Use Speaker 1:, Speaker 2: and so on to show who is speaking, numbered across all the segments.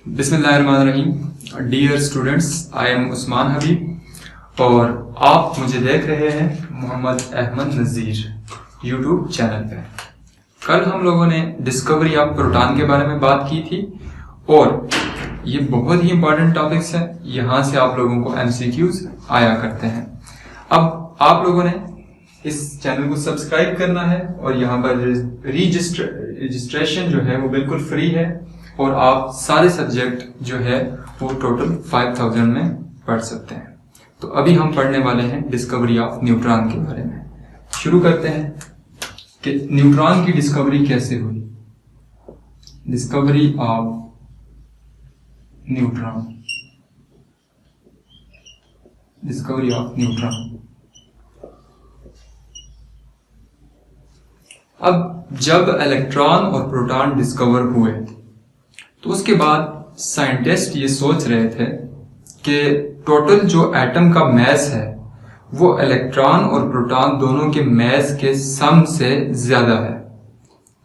Speaker 1: बिस्मिल्लाहिर्रहमानिर्रहीम। Dear students, I am Usman Habib और आप मुझे देख रहे हैं मोहम्मद अहमद नज़ीर यूट्यूब चैनल पे। कल हम लोगों ने डिस्कवरी ऑफ प्रोटॉन के बारे में बात की थी और ये बहुत ही इंपॉर्टेंट टॉपिक्स हैं। यहाँ से आप लोगों को एमसीक्यूज आया करते हैं। अब आप लोगों ने इस चैनल को सब्सक्राइब करना है और यहाँ पर रजिस्ट्रेशन जो है वो बिल्कुल फ्री है और आप सारे सब्जेक्ट जो है वो टोटल 5000 में पढ़ सकते हैं। तो अभी हम पढ़ने वाले हैं डिस्कवरी ऑफ न्यूट्रॉन के बारे में। शुरू करते हैं कि न्यूट्रॉन की डिस्कवरी कैसे हुई। Discovery of neutron, discovery of neutron. अब जब इलेक्ट्रॉन और प्रोटॉन डिस्कवर हुए तो उसके बाद साइंटिस्ट ये सोच रहे थे कि टोटल जो एटम का मैस है वो इलेक्ट्रॉन और प्रोटॉन दोनों के मैस के सम से ज्यादा है।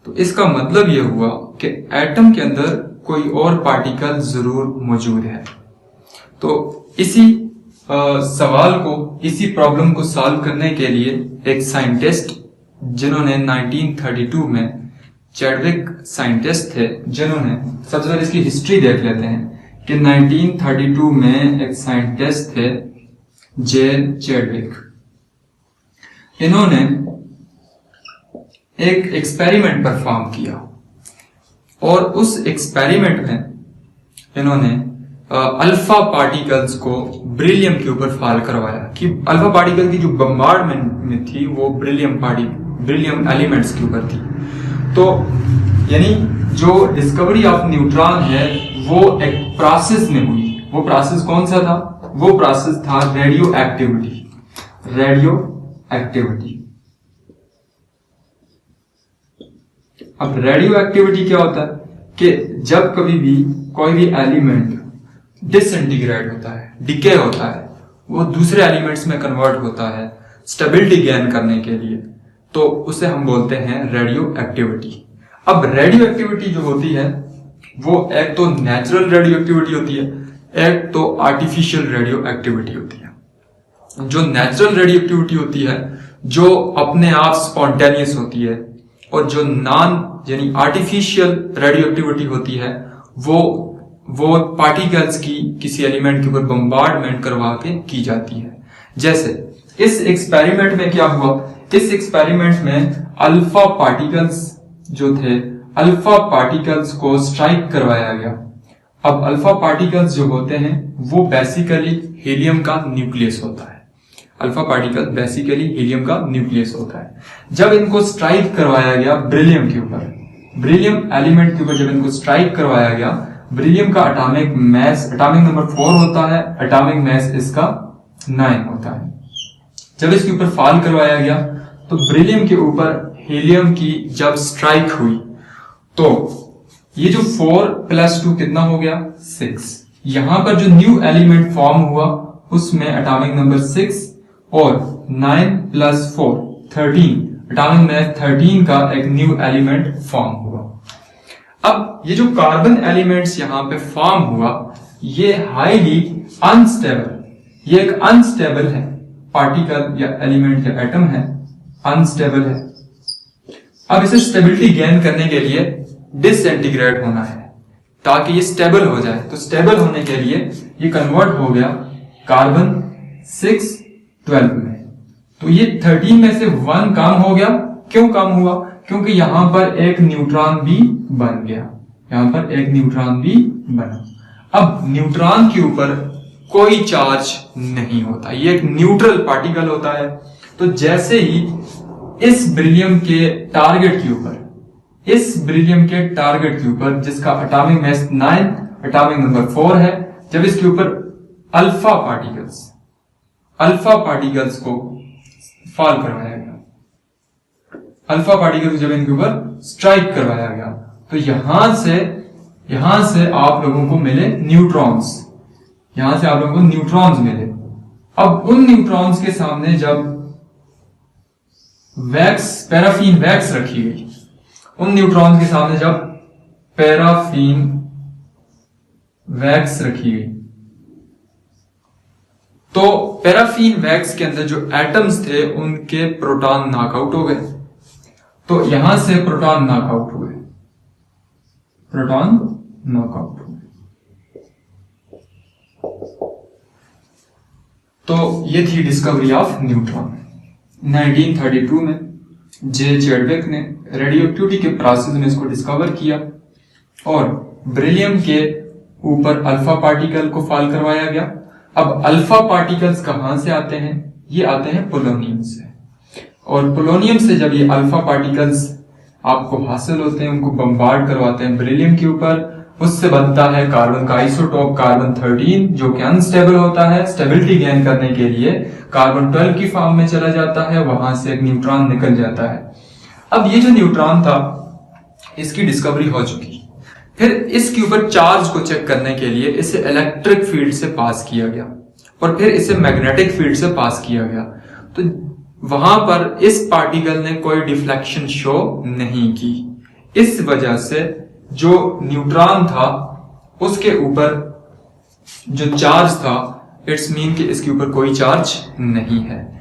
Speaker 1: तो इसका मतलब ये हुआ कि एटम के अंदर कोई और पार्टिकल जरूर मौजूद है। तो इसी सवाल को, इसी प्रॉब्लम को सॉल्व करने के लिए एक साइंटिस्ट जिन्होंने 1932 में चैडविक साइंटिस्ट थे, जिन्होंने, सबसे पहले इसकी हिस्ट्री देख लेते हैं कि 1932 में एक साइंटिस्ट थे जे चैडविक। इन्होंने एक एक्सपेरिमेंट परफॉर्म किया और उस एक्सपेरिमेंट में इन्होंने अल्फा पार्टिकल्स को ब्रिलियम के ऊपर फॉल करवाया कि अल्फा पार्टिकल की जो बम्बार्डमेंट में थी वो ब्रिलियम एलिमेंट्स के ऊपर थी। तो यानी जो डिस्कवरी ऑफ न्यूट्रॉन है वो एक प्रोसेस में हुई। वो प्रोसेस कौन सा था? वो प्रोसेस था रेडियो एक्टिविटी। अब रेडियो एक्टिविटी क्या होता है कि जब कभी भी कोई भी एलिमेंट डिसइंटीग्रेट होता है, डिके होता है, वो दूसरे एलिमेंट्स में कन्वर्ट होता है स्टेबिलिटी गेन करने के लिए, तो उसे हम बोलते हैं रेडियो एक्टिविटी। अब रेडियो एक्टिविटी जो होती है वो एक तो नेचुरल रेडियो एक्टिविटी होती है, एक तो आर्टिफिशियल रेडियो एक्टिविटी होती है। जो नेचुरल रेडियो एक्टिविटी होती है जो अपने आप स्पॉन्टेनियस होती है, और जो नॉन यानी आर्टिफिशियल रेडियो एक्टिविटी होती है वो पार्टिकल्स की किसी एलिमेंट के ऊपर बम्बार्डमेंट करवा के की जाती है। जैसे इस एक्सपेरिमेंट में क्या हुआ? इस एक्सपेरिमेंट में अल्फा पार्टिकल्स जो थे, अल्फा पार्टिकल्स को स्ट्राइक करवाया गया। अब अल्फा पार्टिकल्स जो होते हैं वो बेसिकली हीलियम का न्यूक्लियस होता है। अल्फा पार्टिकल बेसिकली हीलियम का न्यूक्लियस होता है। जब इनको स्ट्राइक करवाया गया ब्रिलियम के ऊपर, ब्रिलियम एलिमेंट के ऊपर जब इनको स्ट्राइक करवाया गया, ब्रिलियम का एटॉमिक नंबर 4 होता है, एटॉमिक मैस इसका 9 होता है। जब इसके ऊपर फॉल करवाया गया तो ब्रिलियम के ऊपर हीलियम की जब स्ट्राइक हुई तो ये जो 4 + 2 कितना हो गया? 6। यहां पर जो न्यू एलिमेंट फॉर्म हुआ उसमें एटॉमिक नंबर 6 और 9 + 4 13, एटॉमिक मैस 13 का एक न्यू एलिमेंट फॉर्म हुआ। अब ये जो कार्बन एलिमेंट्स यहां पे फॉर्म हुआ ये हाईली अनस्टेबल, ये एक अनस्टेबल है, पार्टिकल या एलिमेंट या एटम है, अनस्टेबल है। अब इसे स्टेबिलिटी गेन करने के लिए डिसइंटीग्रेट होना है ताकि ये स्टेबल हो जाए। तो स्टेबल होने के लिए ये कन्वर्ट हो गया कार्बन 6 12 में। तो ये 13 में से 1 कम हो गया। क्यों कम हुआ? क्योंकि यहां पर एक न्यूट्रॉन भी बन गया, यहां पर एक न्यूट्रॉन भी बना। अब न्यूट्रॉन के ऊपर कोई चार्ज नहीं होता, ये एक न्यूट्रल पार्टिकल होता है। तो जैसे ही इस ब्रिलियम के टारगेट के ऊपर जिसका एटॉमिक मैस 9, एटॉमिक नंबर 4 है, जब इसके ऊपर अल्फा पार्टिकल्स को फॉल करवाया गया, अल्फा पार्टिकल्स जब इनके ऊपर स्ट्राइक करवाया गया तो यहां से आप लोगों को मिले न्यूट्रॉन्स, यहां से आप लोगों को न्यूट्रॉन्स मिले। अब उन न्यूट्रॉन्स के सामने जब पैराफीन वैक्स रखी गई, उन न्यूट्रॉन्स के सामने जब पैराफीन वैक्स रखी गई, तो पैराफिन वैक्स के अंदर जो एटम्स थे उनके प्रोटॉन नॉकआउट हो गए। तो यहां से प्रोटॉन नॉकआउट हुए, प्रोटॉन नॉकआउट हुए। तो ये थी डिस्कवरी ऑफ न्यूट्रॉन। 1932 में जे चैडविक ने रेडियोएक्टिविटी के प्रोसेस में इसको डिस्कवर किया और बेरिलियम के ऊपर अल्फा पार्टिकल को फॉल करवाया गया। अब अल्फा पार्टिकल्स कहां से आते हैं? ये आते हैं पोलोनियम से, और पोलोनियम से जब ये अल्फा पार्टिकल्स आपको हासिल होते हैं, उनको बम्बार्ड करवाते हैं बेरिलियम के ऊपर, उससे बनता है कार्बन का आइसोटोप कार्बन 13, जो कि अनस्टेबल होता है। स्टेबिलिटी गेन करने के लिए कार्बन 12 की फॉर्म में चला जाता है, वहां से एक न्यूट्रॉन निकल जाता है। अब ये जो न्यूट्रॉन था, इसकी डिस्कवरी हो चुकी। फिर इसके ऊपर चार्ज को चेक करने के लिए इसे इलेक्ट्रिक फील्ड से पास किया गया और फिर इसे मैग्नेटिक फील्ड से पास किया गया। तो वहां पर इस पार्टिकल ने कोई डिफ्लेक्शन शो नहीं की। इस वजह से जो न्यूट्रॉन था उसके ऊपर जो चार्ज था, इट्स मीन कि इसके ऊपर कोई चार्ज नहीं है।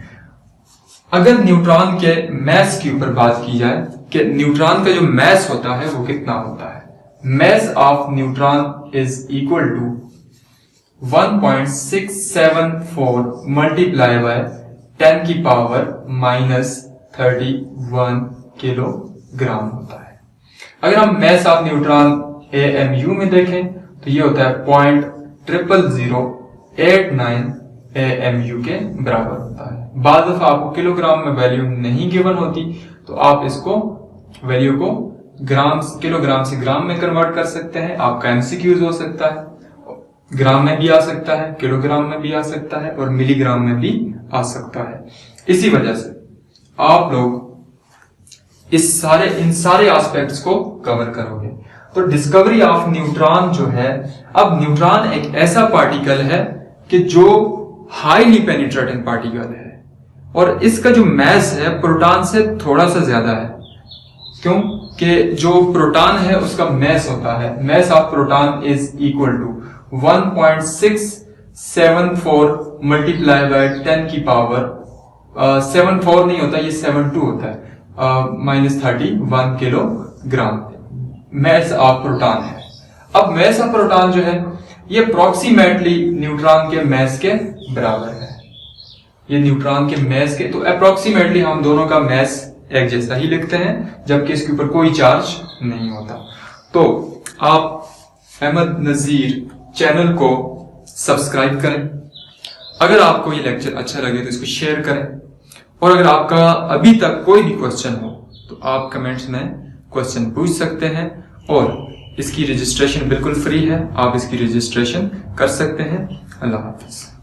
Speaker 1: अगर न्यूट्रॉन के मैस के ऊपर बात की जाए कि न्यूट्रॉन का जो मैस होता है वो कितना होता है, mass of neutron is equal to 1.674 multiplied by 10 की पावर -31 किलोग्राम होता है। अगर हम mass of neutron AMU में देखें तो ये होता है 0.00089 AMU के बराबर होता है। बाद दफा आपको किलोग्राम में वैल्यू नहीं गिवन होती, तो आप इसको वैल्यू को किलोग्राम से ग्राम में कन्वर्ट कर सकते हैं। आपका एमसीक्यूज हो सकता है, ग्राम में भी आ सकता है, किलोग्राम में भी आ सकता है और मिलीग्राम में भी आ सकता है। इसी वजह से आप लोग इन सारे एस्पेक्ट्स को कवर करोगे। तो डिस्कवरी ऑफ न्यूट्रॉन जो है, अब न्यूट्रॉन एक ऐसा पार्टिकल है कि जो हाईली पेनिट्रेटिंग पार्टिकल है और इसका जो मैस है प्रोटॉन से थोड़ा सा ज्यादा है। क्यों? कि जो प्रोटॉन है उसका मैस होता है, mass of proton is equal to 1.674 multiply by 10 की पावर 74 नहीं होता, ये 72 होता है, -31 किलोग्राम मैस ऑफ प्रोटॉन है। अब मैस ऑफ प्रोटॉन जो है ये अप्रोक्सीमेटली न्यूट्रॉन के मैस के बराबर है। ये न्यूट्रॉन के मैस के, तो अप्रोक्सीमेटली हम दोनों का मैस एक जैसा ही लिखते हैं, जबकि इसके ऊपर कोई चार्ज नहीं होता। तो आप अहमद नजीर चैनल को सब्सक्राइब करें। अगर आपको ये लेक्चर अच्छा लगे तो इसको शेयर करें, और अगर आपका अभी तक कोई भी क्वेश्चन हो तो आप कमेंट्स में क्वेश्चन पूछ सकते हैं। और इसकी रजिस्ट्रेशन बिल्कुल फ्री है, आप इसकी रजिस्ट्रेशन कर सकते हैं। अल्लाह हाफिज।